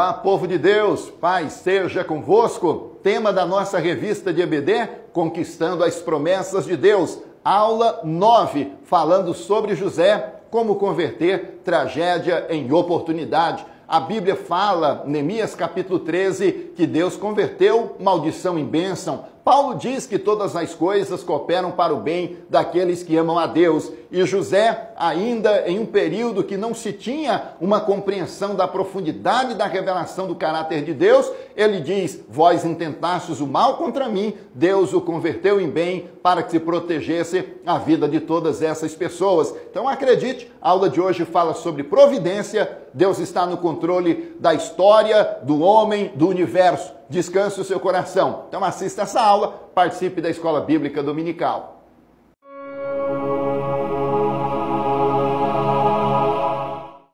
Olá, povo de Deus, paz seja convosco. Tema da nossa revista de EBD, Conquistando as Promessas de Deus. Aula 9, falando sobre José, como converter tragédia em oportunidade. A Bíblia fala, Neemias capítulo 13, que Deus converteu maldição em bênção. Paulo diz que todas as coisas cooperam para o bem daqueles que amam a Deus. E José, ainda em um período que não se tinha uma compreensão da profundidade da revelação do caráter de Deus, ele diz: vós intentastes o mal contra mim, Deus o converteu em bem para que se protegesse a vida de todas essas pessoas. Então acredite, a aula de hoje fala sobre providência. Deus está no controle da história, do homem, do universo. Descanse o seu coração. Então assista essa aula, participe da Escola Bíblica Dominical.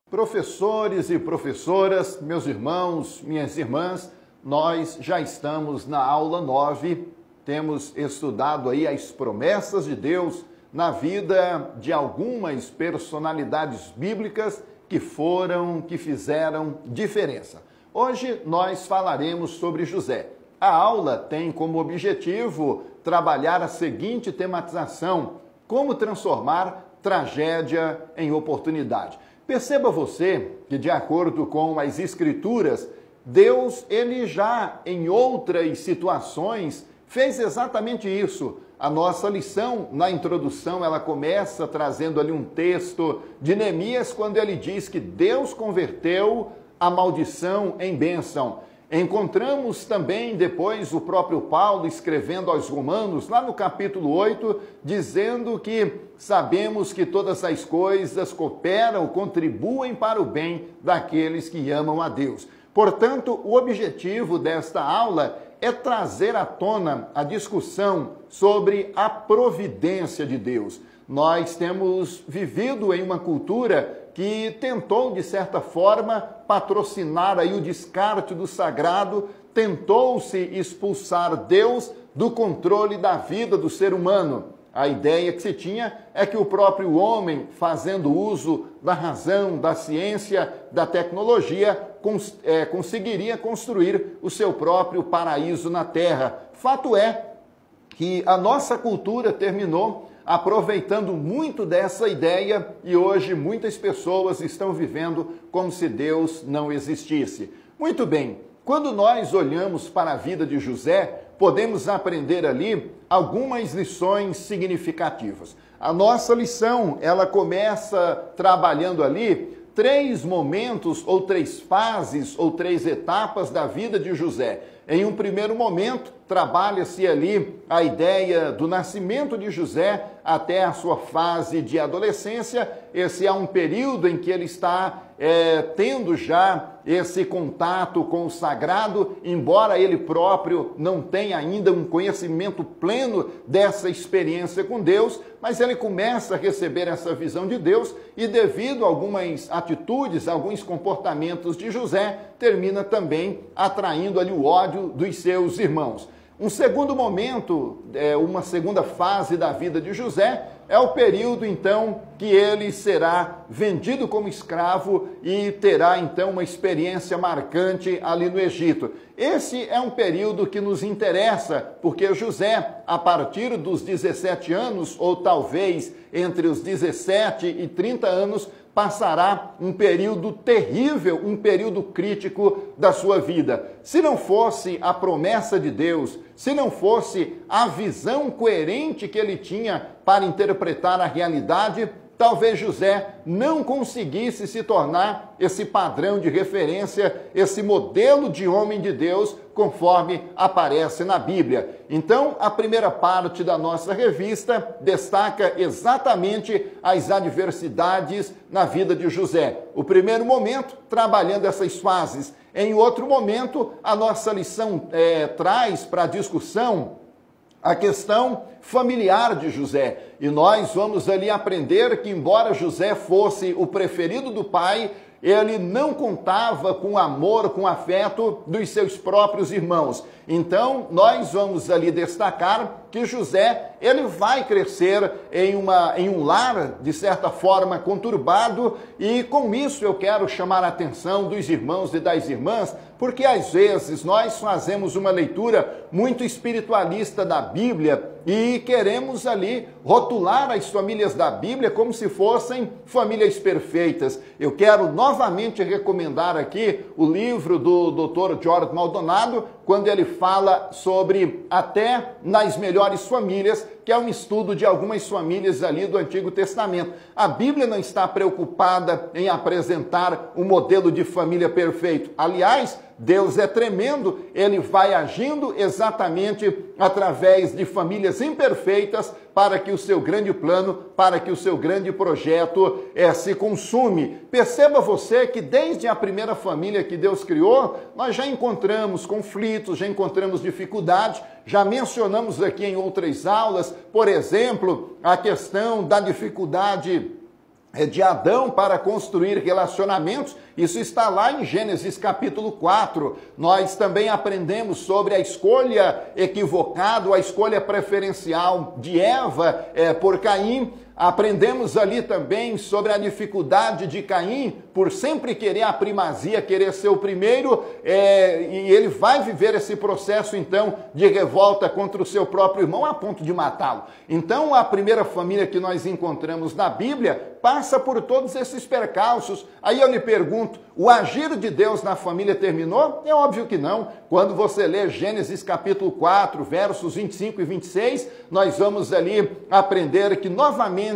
Professores e professoras, meus irmãos, minhas irmãs, nós já estamos na aula 9, temos estudado aí as promessas de Deus na vida de algumas personalidades bíblicas que fizeram diferença. Hoje nós falaremos sobre José. A aula tem como objetivo trabalhar a seguinte tematização: como transformar tragédia em oportunidade. Perceba você que, de acordo com as Escrituras, Deus, ele já em outras situações fez exatamente isso. A nossa lição, na introdução, ela começa trazendo ali um texto de Neemias, quando ele diz que Deus converteu a maldição em bênção. Encontramos também depois o próprio Paulo escrevendo aos Romanos, lá no capítulo 8, dizendo que sabemos que todas as coisas cooperam, contribuem para o bem daqueles que amam a Deus. Portanto, o objetivo desta aula é trazer à tona a discussão sobre a providência de Deus. Nós temos vivido em uma cultura que tentou, de certa forma, patrocinar aí o descarte do sagrado, tentou-se expulsar Deus do controle da vida do ser humano. A ideia que se tinha é que o próprio homem, fazendo uso da razão, da ciência, da tecnologia, conseguiria construir o seu próprio paraíso na terra. Fato é que a nossa cultura terminou aproveitando muito dessa ideia e hoje muitas pessoas estão vivendo como se Deus não existisse. Muito bem, quando nós olhamos para a vida de José, podemos aprender ali algumas lições significativas. A nossa lição, ela começa trabalhando ali 3 momentos ou 3 fases ou 3 etapas da vida de José. Em um primeiro momento, trabalha-se ali a ideia do nascimento de José até a sua fase de adolescência. Esse é um período em que ele está tendo já esse contato com o sagrado, embora ele próprio não tenha ainda um conhecimento pleno dessa experiência com Deus, mas ele começa a receber essa visão de Deus e, devido a algumas atitudes, alguns comportamentos de José, termina também atraindo ali o ódio dos seus irmãos. Um segundo momento, uma segunda fase da vida de José, é o período, então, que ele será vendido como escravo e terá, então, uma experiência marcante ali no Egito. Esse é um período que nos interessa, porque José, a partir dos 17 anos, ou talvez entre os 17 e 30 anos, passará um período terrível, um período crítico da sua vida. Se não fosse a promessa de Deus, se não fosse a visão coerente que ele tinha para interpretar a realidade, talvez José não conseguisse se tornar esse padrão de referência, esse modelo de homem de Deus, conforme aparece na Bíblia. Então, a primeira parte da nossa revista destaca exatamente as adversidades na vida de José. O primeiro momento, trabalhando essas fases. Em outro momento, a nossa lição traz para a discussão a questão familiar de José. E nós vamos ali aprender que, embora José fosse o preferido do pai, ele não contava com o amor, com o afeto dos seus próprios irmãos. Então, nós vamos ali destacar que José, ele vai crescer em um lar, de certa forma, conturbado, e com isso eu quero chamar a atenção dos irmãos e das irmãs, porque às vezes nós fazemos uma leitura muito espiritualista da Bíblia e queremos ali rotular as famílias da Bíblia como se fossem famílias perfeitas. Eu quero novamente recomendar aqui o livro do Dr. George Maldonado, quando ele fala sobre até nas melhores famílias, que é um estudo de algumas famílias ali do Antigo Testamento. A Bíblia não está preocupada em apresentar um modelo de família perfeito. Aliás, Deus é tremendo, ele vai agindo exatamente através de famílias imperfeitas para que o seu grande plano, para que o seu grande projeto se consume. Perceba você que desde a primeira família que Deus criou, nós já encontramos conflitos, já encontramos dificuldades, já mencionamos aqui em outras aulas, por exemplo, a questão da dificuldade de Adão para construir relacionamentos. Isso está lá em Gênesis capítulo 4. Nós também aprendemos sobre a escolha equivocada, a escolha preferencial de Eva por Caim. Aprendemos ali também sobre a dificuldade de Caim por sempre querer a primazia, querer ser o primeiro, e ele vai viver esse processo então de revolta contra o seu próprio irmão a ponto de matá-lo. Então a primeira família que nós encontramos na Bíblia passa por todos esses percalços. Aí eu lhe pergunto, o agir de Deus na família terminou? É óbvio que não. Quando você lê Gênesis capítulo 4, versos 25 e 26, nós vamos ali aprender que novamente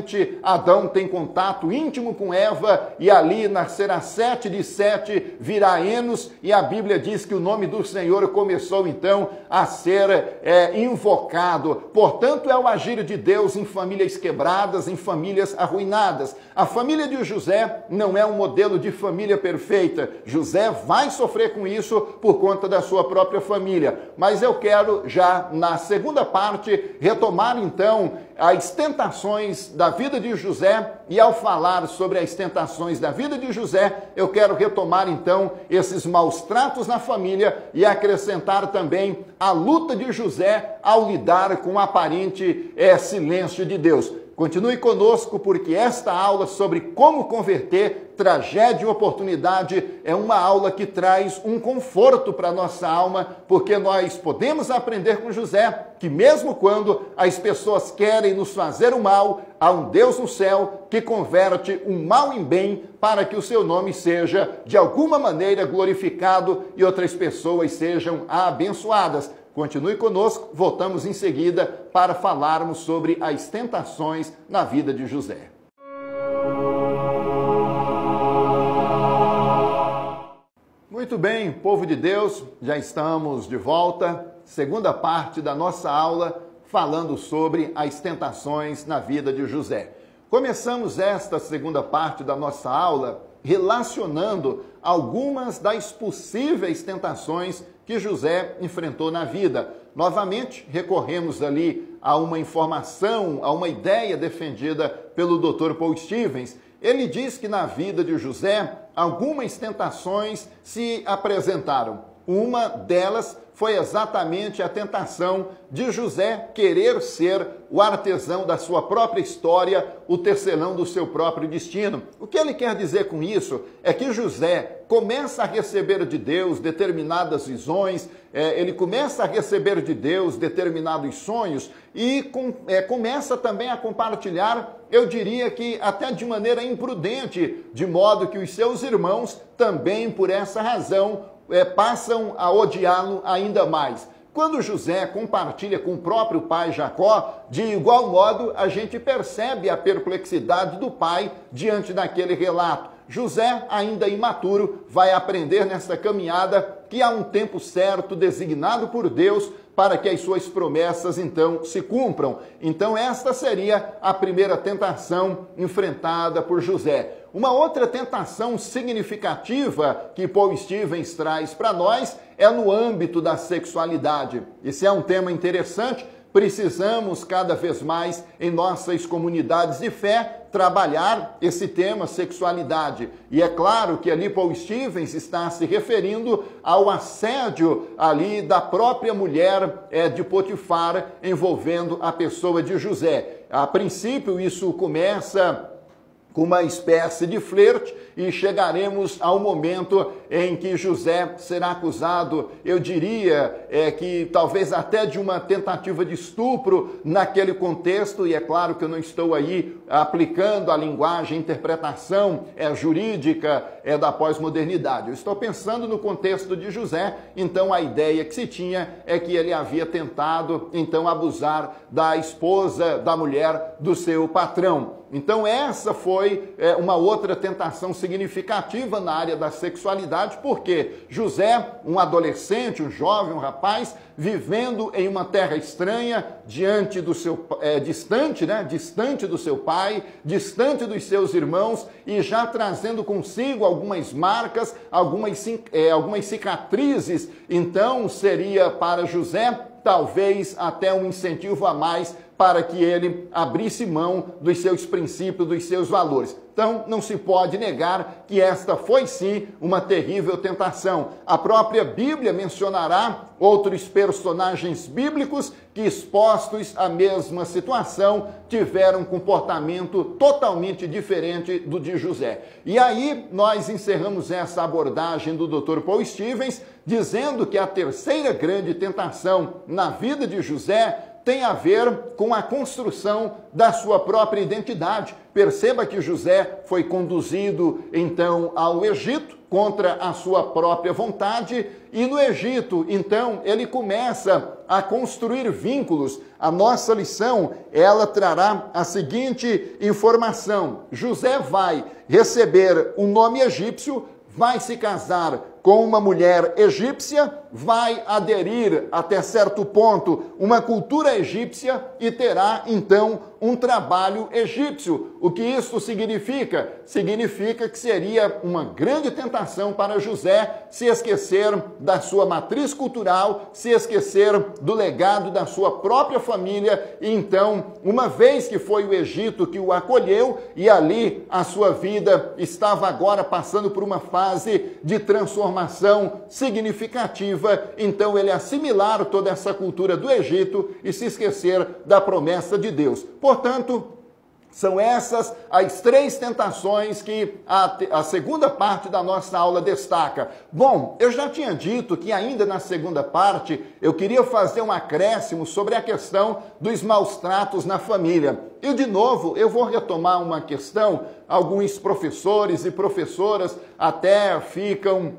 Adão tem contato íntimo com Eva, e ali nascerá Sete, de Sete virá Enos, e a Bíblia diz que o nome do Senhor começou então a ser invocado. Portanto, é o agir de Deus em famílias quebradas, em famílias arruinadas. A família de José não é um modelo de família perfeita. José vai sofrer com isso por conta da sua própria família. Mas eu quero já na segunda parte retomar então as tentações da vida de José, e ao falar sobre as tentações da vida de José, eu quero retomar então esses maus tratos na família e acrescentar também a luta de José ao lidar com o aparente silêncio de Deus. Continue conosco, porque esta aula sobre como converter tragédia e oportunidade é uma aula que traz um conforto para a nossa alma, porque nós podemos aprender com José que mesmo quando as pessoas querem nos fazer o mal, há um Deus no céu que converte o mal em bem para que o seu nome seja de alguma maneira glorificado e outras pessoas sejam abençoadas. Continue conosco, voltamos em seguida para falarmos sobre as tentações na vida de José. Muito bem, povo de Deus, já estamos de volta, segunda parte da nossa aula, falando sobre as tentações na vida de José. Começamos esta segunda parte da nossa aula relacionando algumas das possíveis tentações que José enfrentou na vida. Novamente, recorremos ali a uma informação, a uma ideia defendida pelo Dr. Paul Stevens. Ele diz que na vida de José, algumas tentações se apresentaram. Uma delas foi exatamente a tentação de José querer ser o artesão da sua própria história, o tecelão do seu próprio destino. O que ele quer dizer com isso é que José começa a receber de Deus determinadas visões, ele começa a receber de Deus determinados sonhos e começa também a compartilhar, eu diria que até de maneira imprudente, de modo que os seus irmãos também, por essa razão, passam a odiá-lo ainda mais. Quando José compartilha com o próprio pai Jacó, de igual modo a gente percebe a perplexidade do pai diante daquele relato. José, ainda imaturo, vai aprender nessa caminhada que há um tempo certo designado por Deus para que as suas promessas então se cumpram. Então esta seria a primeira tentação enfrentada por José. Uma outra tentação significativa que Paul Stevens traz para nós é no âmbito da sexualidade. Esse é um tema interessante precisamos cada vez mais em nossas comunidades de fé trabalhar esse tema sexualidade. E é claro que ali Paul Stevens está se referindo ao assédio ali da própria mulher de Potifar envolvendo a pessoa de José. A princípio isso começa com uma espécie de flerte e chegaremos ao momento em que José será acusado, eu diria que talvez até de uma tentativa de estupro naquele contexto, e é claro que eu não estou aí aplicando a linguagem, a interpretação jurídica da pós-modernidade. Eu estou pensando no contexto de José, então a ideia que se tinha é que ele havia tentado então abusar da esposa, da mulher do seu patrão. Então essa foi uma outra tentação significativa na área da sexualidade, porque José, um adolescente, um jovem, um rapaz, vivendo em uma terra estranha, diante do seu distante do seu pai, distante dos seus irmãos, e já trazendo consigo algumas marcas, algumas cicatrizes. Então seria para José talvez até um incentivo a mais para que ele abrisse mão dos seus princípios, dos seus valores. Então, não se pode negar que esta foi sim uma terrível tentação. A própria Bíblia mencionará outros personagens bíblicos que, expostos à mesma situação, tiveram um comportamento totalmente diferente do de José. E aí, nós encerramos essa abordagem do Dr. Paul Stevens, dizendo que a terceira grande tentação na vida de José tem a ver com a construção da sua própria identidade. Perceba que José foi conduzido, então, ao Egito contra a sua própria vontade, e no Egito, então, ele começa a construir vínculos. A nossa lição, ela trará a seguinte informação: José vai receber um nome egípcio, vai se casar com uma mulher egípcia, vai aderir até certo ponto uma cultura egípcia e terá então um trabalho egípcio. O que isso significa? Significa que seria uma grande tentação para José se esquecer da sua matriz cultural, se esquecer do legado da sua própria família, e então, uma vez que foi o Egito que o acolheu e ali a sua vida estava agora passando por uma fase de transformação significativa, então ele assimilar toda essa cultura do Egito e se esquecer da promessa de Deus. Portanto, são essas as três tentações que a segunda parte da nossa aula destaca. Bom, eu já tinha dito que ainda na segunda parte eu queria fazer um acréscimo sobre a questão dos maus tratos na família. E, de novo, eu vou retomar uma questão. Alguns professores e professoras até ficam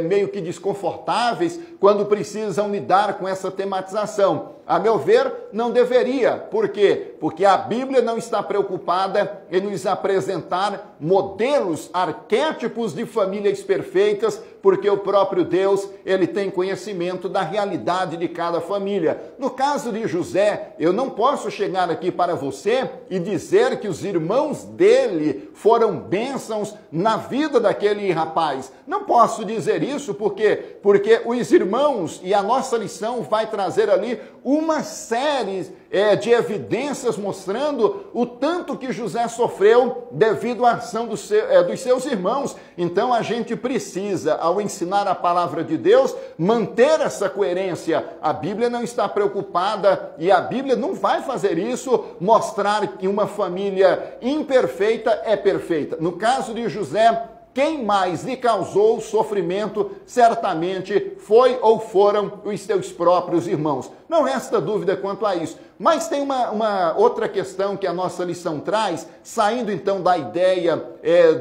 meio que desconfortáveis quando precisam lidar com essa tematização. A meu ver, não deveria. Por quê? Porque a Bíblia não está preocupada em nos apresentar modelos, arquétipos de famílias perfeitas, porque o próprio Deus, ele tem conhecimento da realidade de cada família. No caso de José, eu não posso chegar aqui para você e dizer que os irmãos dele foram bênçãos na vida daquele rapaz. Não posso dizer isso porque os irmãos, e a nossa lição vai trazer ali uma série de evidências mostrando o tanto que José sofreu devido à ação dos seus irmãos. Então a gente precisa, ao ensinar a palavra de Deus, manter essa coerência. A Bíblia não está preocupada e a Bíblia não vai fazer isso, mostrar que uma família imperfeita é perfeita. No caso de José, quem mais lhe causou sofrimento certamente foi ou foram os seus próprios irmãos. Não resta dúvida quanto a isso. Mas tem uma outra questão que a nossa lição traz, saindo então da ideia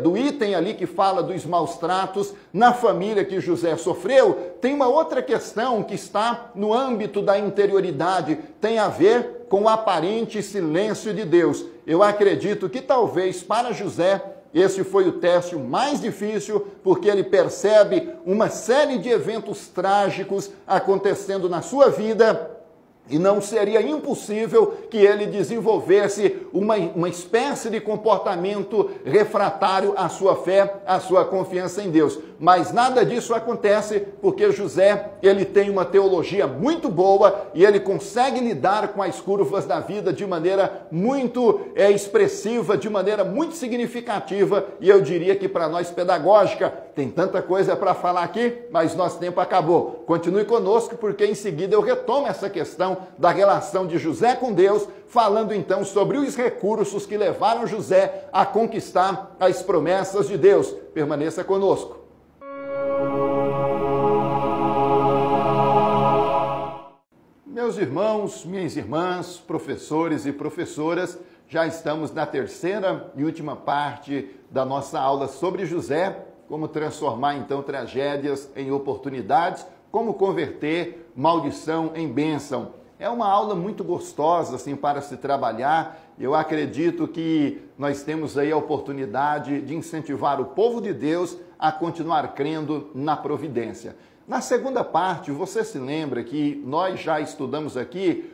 do item ali que fala dos maus tratos na família que José sofreu, tem uma outra questão que está no âmbito da interioridade, tem a ver com o aparente silêncio de Deus. Eu acredito que talvez para José esse foi o teste mais difícil, porque ele percebe uma série de eventos trágicos acontecendo na sua vida E não seria impossível que ele desenvolvesse uma espécie de comportamento refratário à sua fé, à sua confiança em Deus. Mas nada disso acontece porque José, ele tem uma teologia muito boa e ele consegue lidar com as curvas da vida de maneira muito expressiva, de maneira muito significativa e eu diria que para nós pedagógica. Tem tanta coisa para falar aqui, mas nosso tempo acabou. Continue conosco porque em seguida eu retomo essa questão da relação de José com Deus, falando então sobre os recursos que levaram José a conquistar as promessas de Deus. Permaneça conosco. Meus irmãos, minhas irmãs, professores e professoras, já estamos na terceira e última parte da nossa aula sobre José, como transformar então tragédias em oportunidades, como converter maldição em bênção. É uma aula muito gostosa assim para se trabalhar. Eu acredito que nós temos aí a oportunidade de incentivar o povo de Deus a continuar crendo na providência. Na segunda parte, você se lembra que nós já estudamos aqui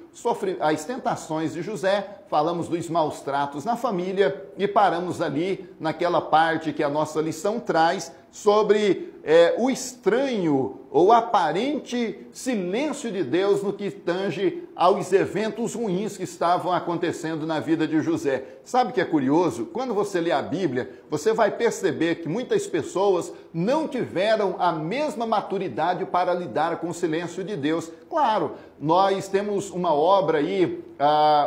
as tentações de José, falamos dos maus tratos na família e paramos ali naquela parte que a nossa lição traz sobre o estranho ou aparente silêncio de Deus no que tange aos eventos ruins que estavam acontecendo na vida de José. Sabe o que é curioso? Quando você lê a Bíblia, você vai perceber que muitas pessoas não tiveram a mesma maturidade para lidar com o silêncio de Deus. Claro, nós temos uma obra aí,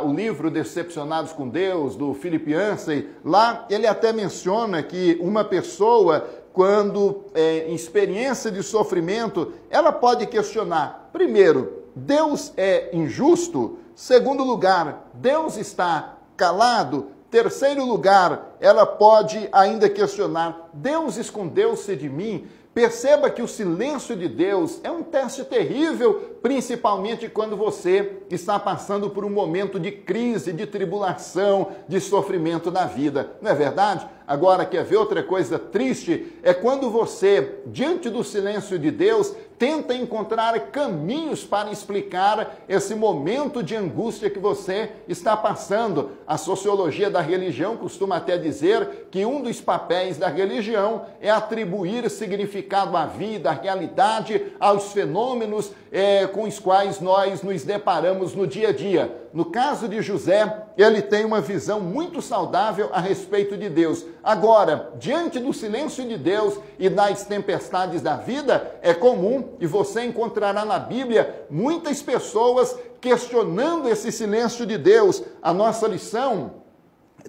o livro Decepcionados com Deus, do Philip Yancey. Lá ele até menciona que uma pessoa, quando em experiência de sofrimento, ela pode questionar, primeiro, Deus é injusto? Segundo lugar, Deus está calado? Terceiro lugar, ela pode ainda questionar, Deus escondeu-se de mim? Perceba que o silêncio de Deus é um teste terrível, principalmente quando você está passando por um momento de crise, de tribulação, de sofrimento na vida. Não é verdade? Agora, quer ver outra coisa triste? É quando você, diante do silêncio de Deus, tenta encontrar caminhos para explicar esse momento de angústia que você está passando. A sociologia da religião costuma até dizer que um dos papéis da religião é atribuir significado à vida, à realidade, aos fenômenos com os quais nós nos deparamos no dia a dia. No caso de José, ele tem uma visão muito saudável a respeito de Deus. Agora, diante do silêncio de Deus e das tempestades da vida, é comum, e você encontrará na Bíblia, muitas pessoas questionando esse silêncio de Deus. A nossa lição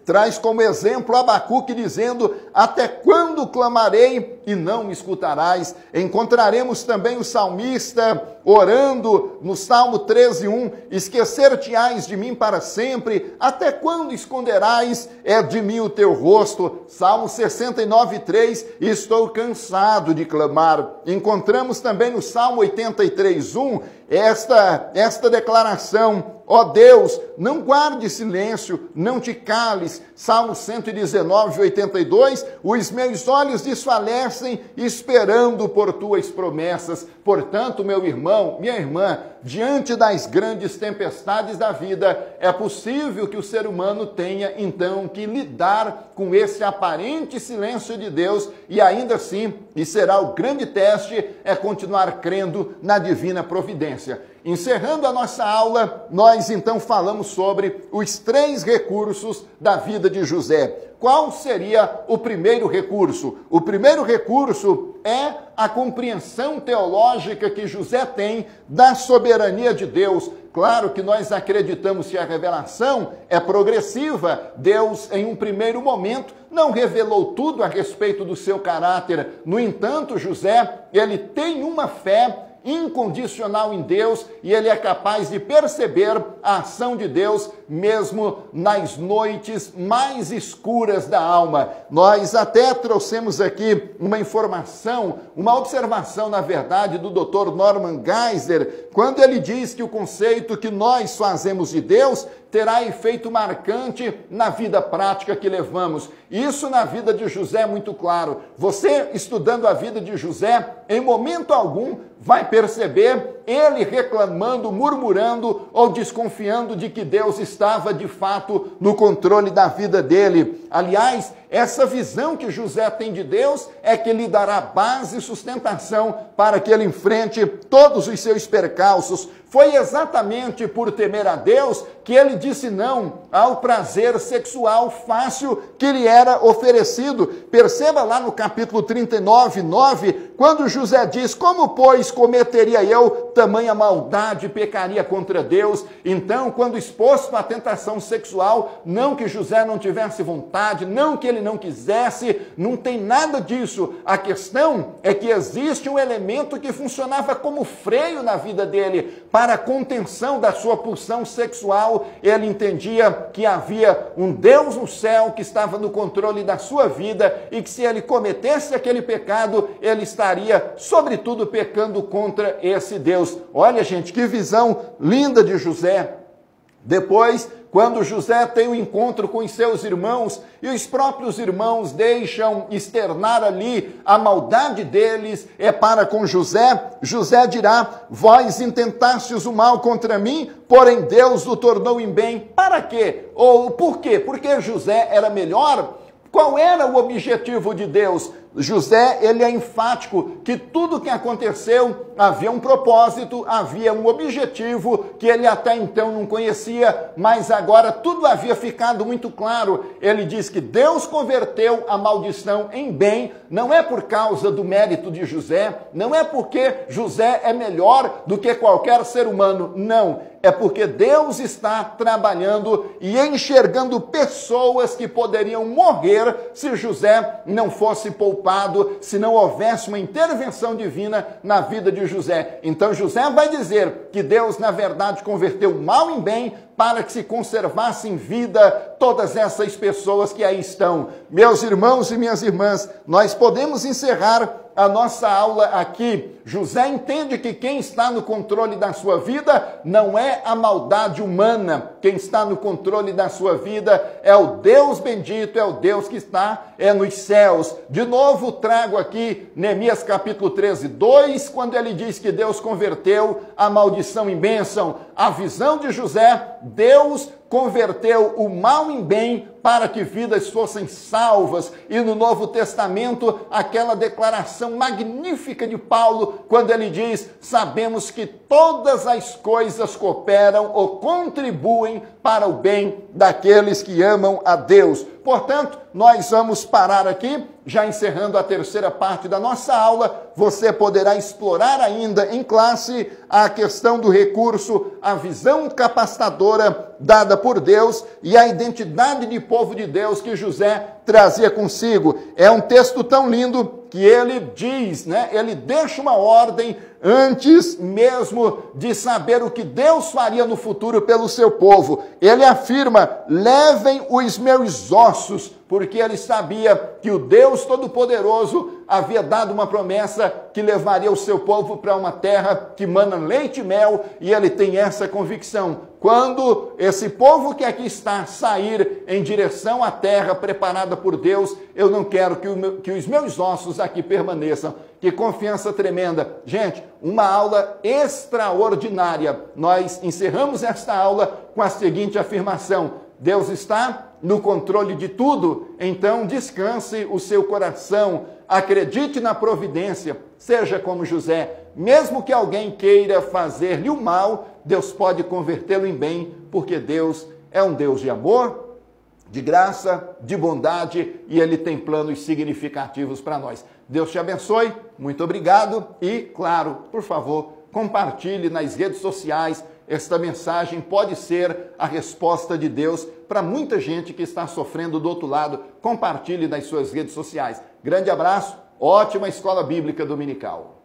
traz como exemplo Abacuque dizendo, até quando clamarei e não me escutarás? Encontraremos também o salmista orando no Salmo 13:1, esquecer-te-ás de mim para sempre, até quando esconderás de mim o teu rosto? Salmo 69:3, estou cansado de clamar. Encontramos também no Salmo 83:1, esta declaração, ó Deus, não guarde silêncio, não te cales. Salmo 119:82, os meus olhos desfalecem esperando por tuas promessas. Portanto, meu irmão, minha irmã, diante das grandes tempestades da vida, é possível que o ser humano tenha, então, que lidar com esse aparente silêncio de Deus e ainda assim, e será o grande teste, é continuar crendo na divina providência. Encerrando a nossa aula, nós então falamos sobre os 3 recursos da vida de José. Qual seria o primeiro recurso? O primeiro recurso é a compreensão teológica que José tem da soberania de Deus. Claro que nós acreditamos que a revelação é progressiva. Deus, em um primeiro momento, não revelou tudo a respeito do seu caráter. No entanto, José, ele tem uma fé incondicional em Deus e ele é capaz de perceber a ação de Deus mesmo nas noites mais escuras da alma. Nós até trouxemos aqui uma informação, uma observação, na verdade, do Dr. Norman Geisler, quando ele diz que o conceito que nós fazemos de Deus terá efeito marcante na vida prática que levamos. Isso na vida de José é muito claro. Você, estudando a vida de José, em momento algum vai perceber ele reclamando, murmurando ou desconfiando de que Deus estava de fato no controle da vida dele. Aliás, essa visão que José tem de Deus é que lhe dará base e sustentação para que ele enfrente todos os seus percalços. Foi exatamente por temer a Deus que ele disse não ao prazer sexual fácil que lhe era oferecido. Perceba lá no capítulo 39, 9, quando José diz: como, pois, cometeria eu tamanha maldade e pecaria contra Deus? Então, quando exposto à tentação sexual, não que José não tivesse vontade, não que ele não quisesse, não tem nada disso. A questão é que existe um elemento que funcionava como freio na vida dele, para a contenção da sua pulsão sexual. Ele entendia que havia um Deus no céu que estava no controle da sua vida e que se ele cometesse aquele pecado, ele estaria, sobretudo, pecando contra esse Deus. Olha, gente, que visão linda de José. Depois, quando José tem um encontro com os seus irmãos e os próprios irmãos deixam externar ali a maldade deles para com José, José dirá: vós intentastes o mal contra mim, porém Deus o tornou em bem. Para quê? Ou por quê? Porque José era melhor? Qual era o objetivo de Deus? José, ele é enfático que tudo que aconteceu havia um propósito, havia um objetivo que ele até então não conhecia, mas agora tudo havia ficado muito claro. Ele diz que Deus converteu a maldição em bem, não é por causa do mérito de José, não é porque José é melhor do que qualquer ser humano, não. É porque Deus está trabalhando e enxergando pessoas que poderiam morrer se José não fosse poupado, se não houvesse uma intervenção divina na vida de José. Então José vai dizer que Deus, na verdade, converteu o mal em bem para que se conservasse em vida todas essas pessoas que aí estão. Meus irmãos e minhas irmãs, nós podemos encerrar a nossa aula aqui. José entende que quem está no controle da sua vida não é a maldade humana. Quem está no controle da sua vida é o Deus bendito, é o Deus que está nos céus. De novo trago aqui Neemias capítulo 13, 2, quando ele diz que Deus converteu a maldição em bênção. A visão de José: Deus converteu o mal em bem para que vidas fossem salvas. E no Novo Testamento, aquela declaração magnífica de Paulo, quando ele diz: sabemos que todas as coisas cooperam ou contribuem para o bem daqueles que amam a Deus. Portanto, nós vamos parar aqui, já encerrando a terceira parte da nossa aula. Você poderá explorar ainda em classe a questão do recurso, a visão capacitadora dada por Deus e a identidade de povo de Deus que José trazia consigo. É um texto tão lindo que ele diz, ele deixa uma ordem antes mesmo de saber o que Deus faria no futuro pelo seu povo. Ele afirma: levem os meus ossos, porque ele sabia que o Deus Todo-Poderoso havia dado uma promessa que levaria o seu povo para uma terra que mana leite e mel, e ele tem essa convicção. Quando esse povo que aqui está sair em direção à terra preparada por Deus, eu não quero que os meus ossos aqui permaneçam. Que confiança tremenda. Gente, uma aula extraordinária. Nós encerramos esta aula com a seguinte afirmação: Deus está no controle de tudo, então descanse o seu coração, acredite na providência, seja como José. Mesmo que alguém queira fazer-lhe o mal, Deus pode convertê-lo em bem, porque Deus é um Deus de amor, de graça, de bondade, e Ele tem planos significativos para nós. Deus te abençoe, muito obrigado e, claro, por favor, compartilhe nas redes sociais. Esta mensagem pode ser a resposta de Deus para muita gente que está sofrendo do outro lado. Compartilhe nas suas redes sociais. Grande abraço, ótima Escola Bíblica Dominical.